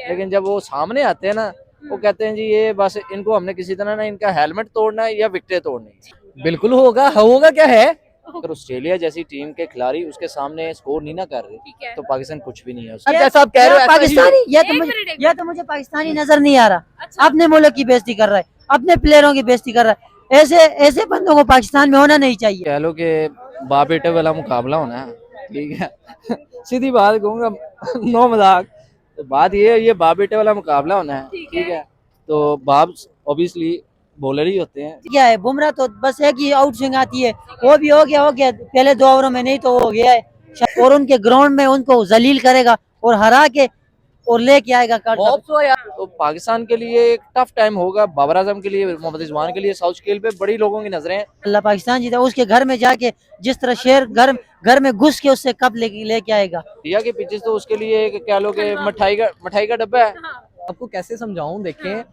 लेकिन जब वो सामने आते हैं ना, वो कहते हैं जी ये बस इनको हमने किसी तरह ना इनका हेलमेट तोड़ना है या विकेटें तोड़नी है। बिल्कुल होगा, होगा क्या है। अगर ऑस्ट्रेलिया जैसी टीम के खिलाड़ी उसके सामने स्कोर नहीं ना कर रहे तो पाकिस्तान कुछ भी नहीं है उसका। जैसा आप कह रहे हो ऐसा ही पाकिस्तानी हो। ये तो मुझे पाकिस्तानी नजर नहीं आ रहा। अपने मुल्क की बेइज्जती कर रहा है, अपने प्लेयरों की बेइज्जती कर रहा है। ऐसे ऐसे बंदों को पाकिस्तान में होना नहीं चाहिए। कह लो कि बाप बेटे वाला मुकाबला होना है, ठीक है। सीधी बात कहूंगा, नो मजाक। तो बात ये बाप बेटे वाला मुकाबला होना है, ठीक है। तो बाप ऑब्वियसली बॉलर ही होते हैं। क्या है, बुमराह तो बस एक ही आउट स्विंग आती है, वो भी हो गया पहले 2 ओवरों में, नहीं तो हो गया है। और उनके ग्राउंड में उनको जलील करेगा और हरा के और लेके आएगा होप सो यार। तो पाकिस्तान के लिए एक टफ टाइम होगा, बाबर आजम के लिए, मोहम्मद रिजवान के लिए। साउथ स्केल पे बड़ी लोगों की नजरें हैं। अल्लाह पाकिस्तान जीता, उसके घर में जाके जिस तरह शेर घर में घुस के उससे कप लेके आएगा। इंडिया के पिचेस तो उसके लिए एक कह लो कि मिठाई का डब्बा है। आपको कैसे समझाऊं, देखें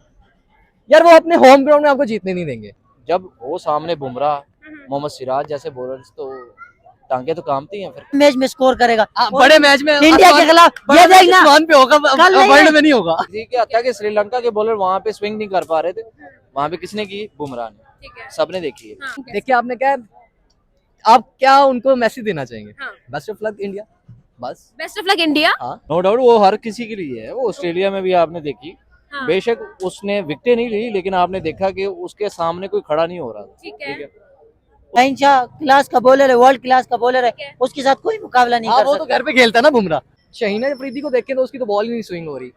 यार, वो अपने होम ग्राउंड में आपको जीतने नहीं देंगे। जब वो सामने बुमराह, मोहम्मद सिराज जैसे बॉलर्स, तो टांगे तो कामती हैं फिर। मैच में स्कोर करेगा बड़े मैच में इंडिया के खिलाफ, ये देखना आसमान पे होगा, कल नहीं वर्ल्ड है। में नहीं होगा। क्या था कि श्रीलंका के बॉलर वहां पे स्विंग नहीं कर पा रहे थे, वहां पे किसने की? बुमराह ने। सबने देखी है। देखिए आपने क्या, आप क्या उनको मैसेज देना चाहेंगे? बेस्ट ऑफ लक इंडिया, बस। Best of luck India. हाँ, नो डाउट वो हर किसी के लिए है। वो ऑस्ट्रेलिया में भी आपने देखी, बेशक उसने विकेटें नहीं ली, लेकिन आपने देखा कि उसके सामने कोई खड़ा नहीं हो रहा था। ठीक है। शाह क्लास का बॉलर है, वर्ल्ड क्लास का बॉलर है, उसके साथ कोई मुकाबला नहीं कर वो तो सकता। घर पे खेलता है ना बुमराह। शाहीन अफरीदी को देखें तो उसकी तो बॉल ही नहीं स्विंग हो रही।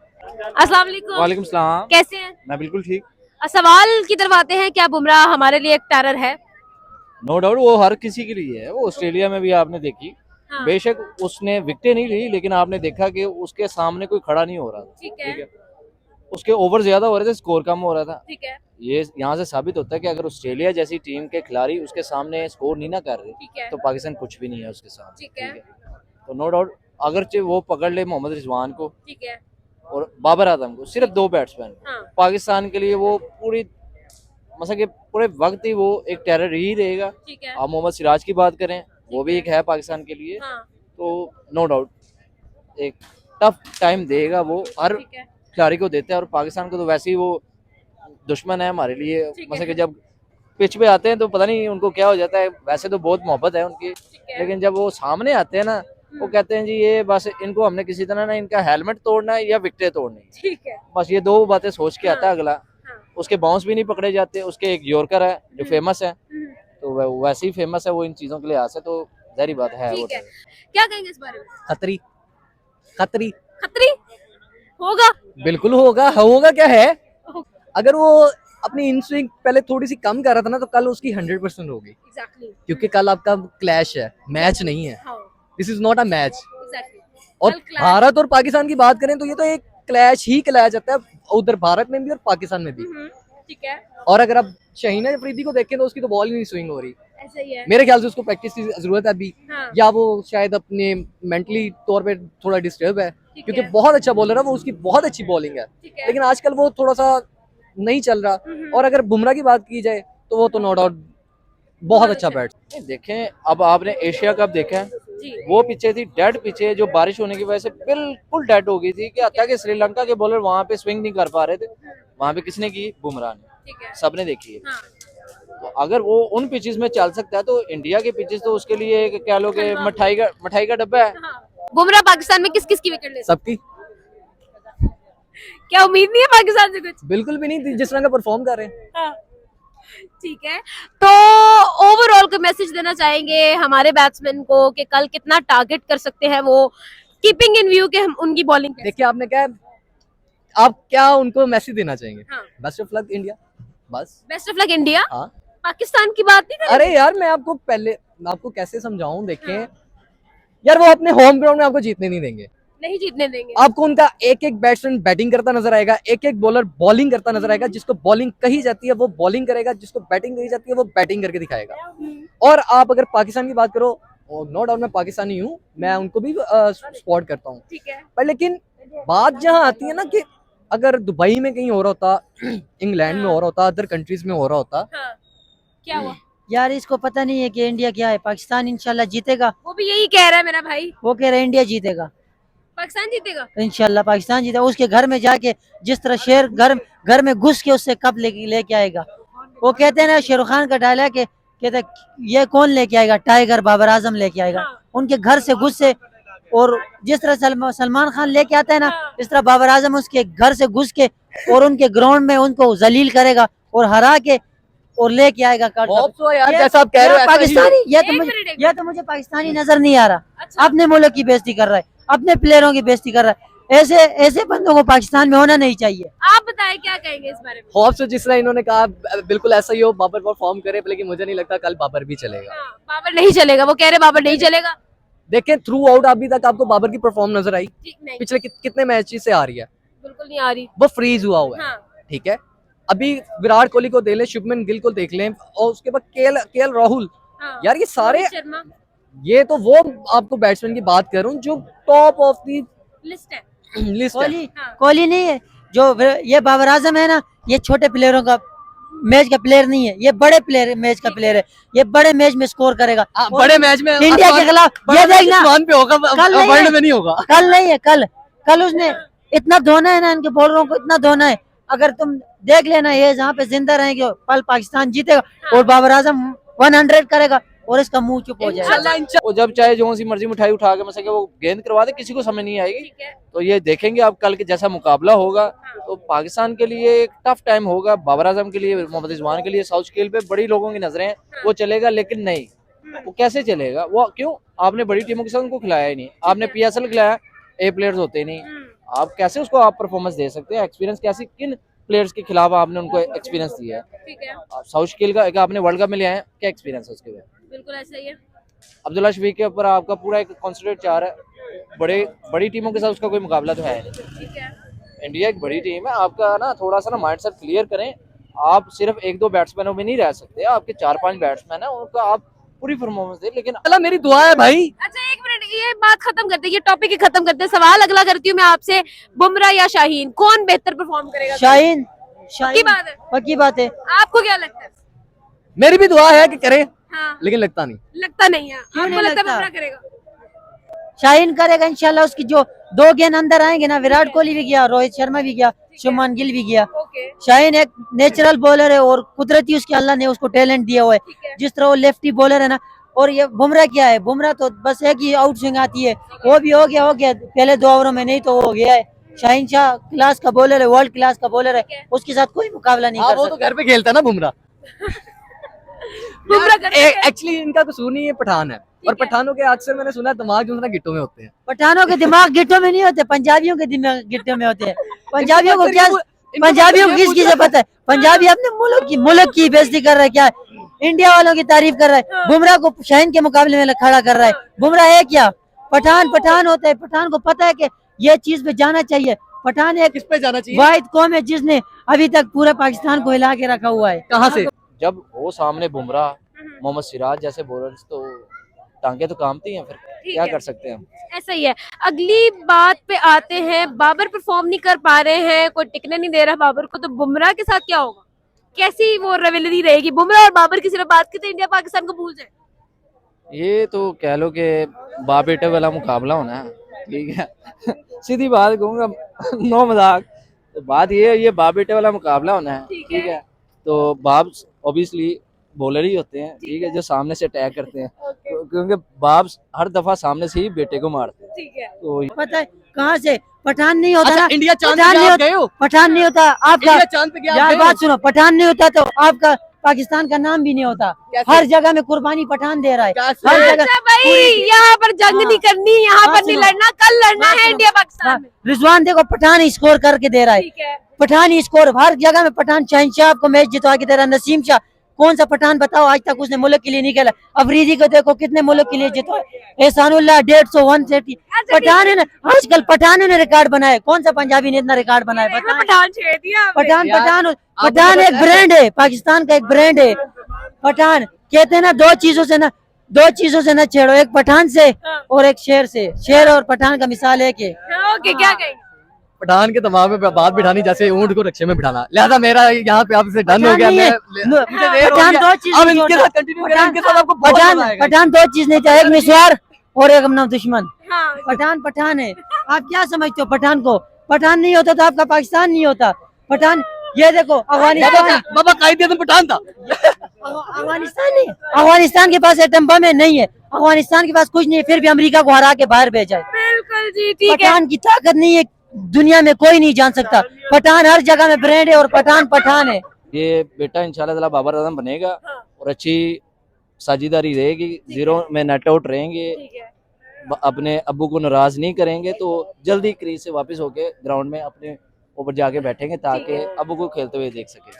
अस्सलाम वालेकुम। वालेकुम सलाम। कैसे हैं? मैं बिल्कुल ठीक। सवाल की तरफ आते हैं, क्या बुमराह हमारे लिए एक टेरर है? नो डाउट वो हर किसी के लिए है। वो ऑस्ट्रेलिया में भी आपने देखी, बेशक उसने विकेटें नहीं ली, लेकिन आपने देखा कि उसके सामने कोई खड़ा नहीं हो रहा था। ठीक है। उसके ओवर ज्यादा हो रहे थे, स्कोर कम हो रहा था। ठीक है। ये यहाँ से साबित होता है कि अगर ऑस्ट्रेलिया जैसी टीम के खिलाड़ी उसके सामने स्कोर नहीं ना कर ठीक रहे है। तो पाकिस्तान कुछ भी नहीं है उसके सामने। ठीक है। तो नो डाउट अगरचे वो पकड़ ले मोहम्मद रिजवान को ठीक है। और बाबर आजम को, सिर्फ 2 बैट्समैन, हाँ। पाकिस्तान के लिए वो पूरी मतलब कि पूरे वक्त ही वो एक टेरर ही रहेगा। ठीक है। आप मोहम्मद सिराज की बात करें, वो भी एक है पाकिस्तान के लिए। हाँ। तो नो डाउट एक टफ टाइम देगा वो, हर ठीक है। खिलाड़ी को देते हैं। और पाकिस्तान को तो वैसे ही वो दुश्मन है हमारे लिए। ठीक मतलब है। कि जब पिच पे आते हैं तो पता नहीं उनको क्या हो जाता है। वैसे तो बहुत मोहब्बत है उनकी, ठीक है। लेकिन जब वो सामने आते हैं ना, वो कहते हैं जी ये बस इनको हमने किसी तरह ना इनका हेलमेट तोड़ना है या विकेटें तोड़नी है। ठीक है। बस ये 2 बातें सोच के आता है अगला। हाँ। उसके बाउंस भी नहीं पकड़े जाते। उसके एक यॉर्कर है जो फेमस है, हम्म। तो वैसे ही फेमस है वो इन चीजों के लिहाज से। तो जाहिर बात है वो ठीक है। क्या कहेंगे इस बारे में? खतरी, खतरी खतरी होगा। बिल्कुल होगा, होगा क्या है। अगर वो अपनी इन स्विंग पहले थोड़ी सी कम कर रहा था ना, तो कल उसकी 100% होगी। एग्जैक्टली। क्योंकि कल आपका क्लैश है, मैच नहीं है। हाँ। This is not a match. Exactly. और कल clash- भारत और पाकिस्तान की बात करें तो ये तो एक क्लैश ही क्लैश आता है, उधर भारत में भी और पाकिस्तान में भी। ठीक है। और अगर आप शाहीन अफरीदी को देखें तो उसकी तो बॉल ही नहीं स्विंग हो रही। ऐसा ही है। मेरे ख्याल से उसको प्रैक्टिस की जरूरत है अभी, हाँ। या वो शायद अपने मेंटली तौर पे थोड़ा डिस्टर्ब है। ठीक क्योंकि है। बहुत अच्छा बॉलर है वो, उसकी बहुत अच्छी बॉलिंग है। ठीक है। लेकिन आजकल वो थोड़ा सा नहीं चल रहा। और अगर बुमराह की बात की जाए तो वो तो नो डाउट बहुत अच्छा बैट। देखें, अब आपने एशिया कप देखा है, जी। वो पीछे थी, डेड पीछे, जो बारिश होने की वजह से बिल्कुल डेड हो गई थी। क्या था कि श्रीलंका के बॉलर वहां पे स्विंग नहीं कर पा रहे थे, वहां पे किसने की? बुमराह ने। ठीक है। सबने देखी है। हाँ। तो अगर वो उन पिचेस में चल सकता है तो इंडिया के पिचेस तो उसके लिए एक कह लो कि मिठाई का डब्बा है। बुमराह पाकिस्तान में किस किस की विकेट ले सकता सबकी है? क्या उम्मीद नहीं है पाकिस्तान से कुछ? बिल्कुल भी नहीं, जिस तरह का परफॉर्म कर रहे हैं। हाँ। ठीक है। तो ओवरऑल को मैसेज देना चाहेंगे हमारे बैट्समैन को कि कल कितना टारगेट कर सकते हैं वो, कीपिंग इन व्यू के हम उनकी बॉलिंग। देखिए आपने क्या, आप क्या उनको मैसेज देना चाहेंगे? हाँ। बेस्ट ऑफ लक इंडिया, बस। Best of luck India. हाँ। पाकिस्तान की बात नहीं करेंगे? अरे यार, मैं आपको कैसे समझाऊं, देखें यार, वो अपने होम ग्राउंड में आपको जीतने नहीं देंगे। नहीं जीतने देंगे। आपको उनका एक एक बैट्समैन बैटिंग करता नजर आएगा, एक एक बॉलर बॉलिंग करता नजर आएगा। जिसको बॉलिंग कही जाती है वो बॉलिंग करेगा, जिसको बैटिंग कही जाती है वो बैटिंग करके दिखाएगा। और आप अगर पाकिस्तान की बात करो, नो डाउट मैं पाकिस्तानी हूँ, मैं उनको भी सपोर्ट करता हूँ। ठीक है। पर लेकिन बात जहाँ आती है ना कि अगर दुबई में कहीं हो रहा होता, इंग्लैंड में हो रहा होता, अदर कंट्रीज में हो रहा होता। हाँ। क्या हुआ? यार इसको पता नहीं है कि इंडिया क्या है। पाकिस्तान इंशाल्लाह जीतेगा, वो भी यही कह रहा है मेरा भाई। वो कह रहा है इंडिया जीतेगा। पाकिस्तान जीतेगा। इंशाल्लाह पाकिस्तान जीता। उसके घर में जाके जिस तरह शेर घर में घुस के उससे कप लेके आएगा। वो कहते हैं ना, शाहरुख खान का डायलॉग है, कहते ये कौन लेके आएगा, टाइगर बाबर आजम लेके आएगा। हाँ। उनके घर से घुस से, और जिस तरह सलमान खान लेके आता है ना, हाँ। इस तरह बाबर आजम उसके घर से घुस के और उनके ग्राउंड में उनको जलील करेगा और हरा के और लेके आएगा कप। होप सो यार, ये- जैसा आप कह रहे हो ये ऐसा ही हो। पाकिस्तानी, एक मिनट, ये तो मुझे पाकिस्तानी नजर नहीं आ रहा। अच्छा। अपने मुल्क की बेइज्जती कर रहा है, अपने प्लेयरों की बेइज्जती कर रहा है। ऐसे ऐसे बंदों को पाकिस्तान में होना नहीं चाहिए। आप बताएं क्या कहेंगे इस बारे में। होप सो जिस तरह इन्होंने कहा बिल्कुल ऐसा ही हो, बाबर परफॉर्म करे, लेकिन मुझे नहीं लगता कल बाबर भी चलेगा। हाँ, बाबर नहीं चलेगा, वो कह रहे बाबर नहीं चलेगा। देखें थ्रू आउट अभी तक आपको बाबर की परफॉर्म नजर आई? ठीक नहीं, पिछले कितने मैचेस से आ रही है? बिल्कुल नहीं आ रही। वो फ्रीज हुआ हुआ है। हाँ, ठीक है, अभी विराट कोहली को दे लें, शुभमन गिल को देख लें, और उसके बाद केएल राहुल, हाँ। यार ये सारे, रोहित शर्मा ये तो वो आपको बैट्समैन की बात करूं जो टॉप ऑफ दी लिस्ट है। लिस्ट है। कोहली हाँ। कोहली नहीं है जो ये बाबर आजम है ना, ये छोटे प्लेयरों का मैच का प्लेयर नहीं है, ये बड़े प्लेयर मैच का प्लेयर है। ये बड़े मैच में स्कोर करेगा। और बड़े मैच में इंडिया के खिलाफ ये देखना, आसमान पे होगा, कल नहीं वर्ल्ड है। में नहीं होगा। कल नहीं है, कल उसने इतना धोना है ना, इनके बॉलरों को इतना धोना है। अगर तुम देख लेना, ये जहाँ पे जिंदा रहेंगे कल पाकिस्तान जीतेगा और बाबर आजम 100 करेगा और इसका मुंह चुप हो जाएगा। इंशाल्लाह वो जब चाहे जो सी मर्जी मिठाई उठा के में सके वो गेंद करवा दे, किसी को समझ नहीं आएगी। ठीक है। तो ये देखेंगे अब कल के जैसा मुकाबला होगा तो पाकिस्तान के लिए एक टफ टाइम होगा, बाबर आजम के लिए, मोहम्मद रिजवान के लिए। साउथ स्केल पे बड़ी लोगों की नजरें, वो चलेगा लेकिन नहीं, वो कैसे चलेगा? वो क्यों? आपने बड़ी टीमों के साथ उनको खिलाया ही नहीं, आपने पीएसएल खिलाया, ए प्लेयर्स होते नहीं, आप कैसे उसको आप परफॉर्मेंस दे सकते हैं? एक्सपीरियंस कैसे, किन प्लेयर्स के खिलाफ आपने उनको एक्सपीरियंस दिया है? ठीक है, साउथ स्केल का एक आपने वर्ल्ड कप में लिया है, क्या एक्सपीरियंस है उसके बाद? बिल्कुल ऐसा ही है। अब्दुल्ला शफीक के ऊपर आपका पूरा एक कॉन्सेंट्रेट चाह रहा है, बड़ी टीमों के साथ उसका कोई मुकाबला तो है नहीं। ठीक है, इंडिया एक बड़ी टीम है, आपका ना थोड़ा सा ना माइंड सेट क्लियर करें। आप सिर्फ एक दो बैट्समैनों में नहीं रह सकते, आपके 4-5 बैट्समैन है, उनका आप पूरी परफॉर्मेंस दें। लेकिन अल्लाह मेरी दुआ है भाई। अच्छा एक मिनट, ये बात खत्म करते हैं, ये टॉपिक ही खत्म करते हैं। सवाल अगला करती हूँ मैं आपसे, बुमराह या शाहीन, कौन बेहतर परफॉर्म करेगा? शाहीन, पक्की बात है? पक्की बात है। आपको क्या लगता है? मेरी भी दुआ है कि करे, हाँ, लेकिन लगता नहीं। लगता नहीं है। आपको नहीं लगता है लगता? बुमराह करेगा? शाहीन करेगा इंशाल्लाह। उसकी जो 2 गेंद अंदर आएंगे ना, विराट कोहली भी गया, रोहित शर्मा भी गया, शुभमन गिल भी गया। ओके, शाहीन एक नेचुरल बॉलर है और कुदरती उसके अल्लाह ने उसको टैलेंट दिया हुआ है। ठीक है। जिस तरह वो लेफ्टी बॉलर है ना, और ये बुमराह क्या है, बुमराह तो बस एक ही आउट स्विंग आती है, वो भी हो गया पहले 2 ओवरों में, नहीं तो हो गया है। शाहीन शाह क्लास का बॉलर है, वर्ल्ड क्लास का बॉलर है, उसके साथ कोई मुकाबला नहीं हाँ कर वो तो सकता। घर पे खेलता है ना बुमराह। बुमराह करेगा? एक्चुअली इनका कसूर नहीं है, पठान है, और पठानों के अक्सर मैंने सुना है दिमाग जो है ना गिट्टों में होते हैं। पठानों के दिमाग गिट्टों में नहीं होते, पंजाबियों के दिमाग गिट्टों में होते हैं। पंजाबियों को क्या, इनको पंजाबियों को ये किस से पता है? पंजाबी अपने मुल्क की बेइज्जती कर रहा है, क्या इंडिया वालों की तारीफ कर रहा है। बुमराह को शाहीन के मुकाबले में खड़ा कर रहा है। बुमराह है क्या? पठान होता है, पठान को पता है कि ये चीज पे जाना चाहिए। पठान एक किस पे जाना चाहिए? वाहिद कौम है जिसने अभी तक पूरे पाकिस्तान को हिला के रखा हुआ है। कहाँ से? जब वो सामने बुमराह, मोहम्मद सिराज जैसे बॉलर्स, तो टांगे तो कामती हैं, फिर क्या है। कर सकते हैं हम? ऐसा ही है। अगली बात पे आते हैं, बाबर परफॉर्म नहीं कर पा रहे हैं, कोई टिकने नहीं दे रहा बाबर को, तो बुमराह के साथ क्या होगा? कैसी वो रिवलरी रहेगी? बुमराह और बाबर की सिर्फ बात की तो इंडिया पाकिस्तान को भूल जाए। ये तो कह लो कि बाप बेटे वाला मुकाबला होना है, ठीक है। सीधी बात कहूँगा, नो मजाक। तो बात ये बाप बेटे वाला मुकाबला होना है, ठीक है। ठीक है। तो बाप ऑब्वियसली बॉलर ही होते हैं, ठीक है, जो सामने से अटैक करते हैं, क्योंकि बाप हर दफा सामने से ही बेटे को मारते हैं। ठीक है। तो पता है कहाँ से? पठान नहीं होता अच्छा ना, इंडिया चांद पठान पे नहीं आप होता, गए हो? पठान नहीं होता आपका। इंडिया चांद पे गया आप यार गए हो? बात सुनो, पठान नहीं होता तो आपका पाकिस्तान का नाम भी नहीं होता। कैसे? हर जगह में कुर्बानी पठान दे रहा है, कैसे? हर जगह। अच्छा भाई, यहाँ पर जंग नहीं करनी, यहाँ हाँ, पर नहीं सुनो। लड़ना, कल लड़ना हाँ, है सुनो। इंडिया पाकिस्तान में। रिजवान देखो पठान ही स्कोर करके दे रहा है, ठीक है। पठान ही स्कोर हर जगह में। पठान शहनशाह आपको मैच जितवा के दे रहा है। नसीम शाह, कौन सा पठान बताओ आज तक उसने मुल्क के लिए नहीं खेला? अफरीदी को देखो कितने मुल्क के लिए जितवा। एहसानुल्लाह 150, 130 पठान है ना। आजकल पठान ने रिकॉर्ड बनाया, कौन सा पंजाबी ने इतना रिकॉर्ड बनाया? देखो, बताएं। पठान छेड़ दिया आपने। पठान यार, पठान आपको पठान एक पता है? ब्रांड है, पाकिस्तान का एक ब्रांड है पठान। कहते हैं ना, दो चीजों से ना छेड़ो, एक पठान से हाँ। और एक शेर से। शेर और पठान का मिसाल है कि हाँ, ओके, क्या कहेंगे? पठान के दिमाग में बात बिठानी जैसे ऊंट को रक्षे में बिठाना। लिहाजा मेरा यहाँ पे आपसे डन हो पठान गया। नहीं है। मुझे देर हो पठान गया। दो चीज अब नहीं इनके होता। साथ कंटिन्यू करें, इनके साथ आपको बहुत मजा पठान आएगा। पठान 2 चीज नहीं था, एक मिसवार और एक अपना दुश्मन। हाँ पठान पठान है। आप क्या समझते हो पठान को? पठान नहीं होता तो आपका पाकिस्तान नहीं होता। पठान, ये देखो अफगानिस्तान, बाबा कायदे आज़म पठान था। अफगानिस्तान नहीं, अफगानिस्तान के पास एटम बम है नहीं है, अफगानिस्तान के पास कुछ नहीं है, फिर भी अमेरिका को हरा के बाहर भेजा है। बिल्कुल जी ठीक है। पठान की ताकत नहीं है, दुनिया में कोई नहीं जान सकता। पठान हर जगह में ब्रांड है और पठान पठान है। ये बेटा इंशाल्लाह ताला बाबर आजम बनेगा और अच्छी साझेदारी रहेगी, जीरो में नेट आउट रहेंगे, ठीक है अपने अब्बू को नाराज नहीं करेंगे, तो जल्दी क्रीज से वापस होके ग्राउंड में अपने ऊपर जाके बैठेंगे ताकि अब्बू को खेलते हुए देख सके।